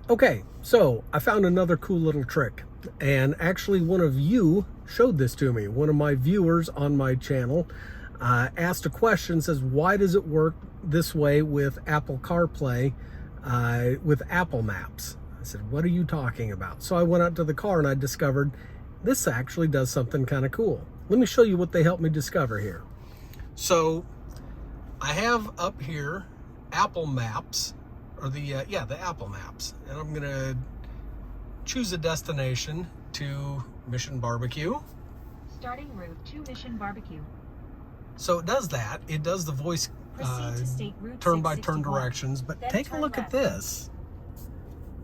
Okay, so I found another cool little trick, and actually one of you showed this to me. One of my viewers on my channel asked a question, says, why does it work this way with Apple CarPlay with Apple Maps? I said, what are you talking about? So I went out to the car and I discovered this actually does something kind of cool. Let me show you what they helped me discover here. So I have up here Apple Maps, or the Apple Maps, and I'm gonna choose a destination to Mission Barbecue. Starting route to Mission Barbecue. So it does that. It does the voice turn-by-turn directions, but then take a look at this.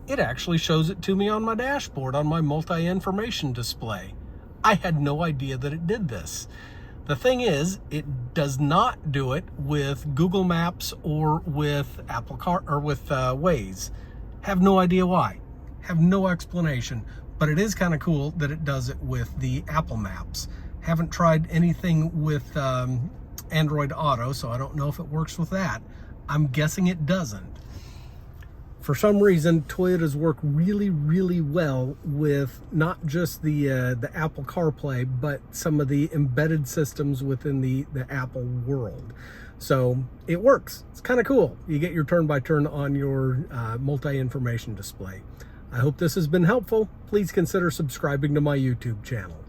It actually shows it to me on my dashboard on my multi-information display. I had no idea that it did this. The thing is, it does not do it with Google Maps or with Apple Car or with Waze. Have no idea why. Have no explanation. But it is kind of cool that it does it with the Apple Maps. Haven't tried anything with Android Auto, so I don't know if it works with that. I'm guessing it doesn't. For some reason, Toyotas work really, really well with not just the Apple CarPlay, but some of the embedded systems within the Apple world. So it works. It's kind of cool. You get your turn-by-turn on your multi-information display. I hope this has been helpful. Please consider subscribing to my YouTube channel.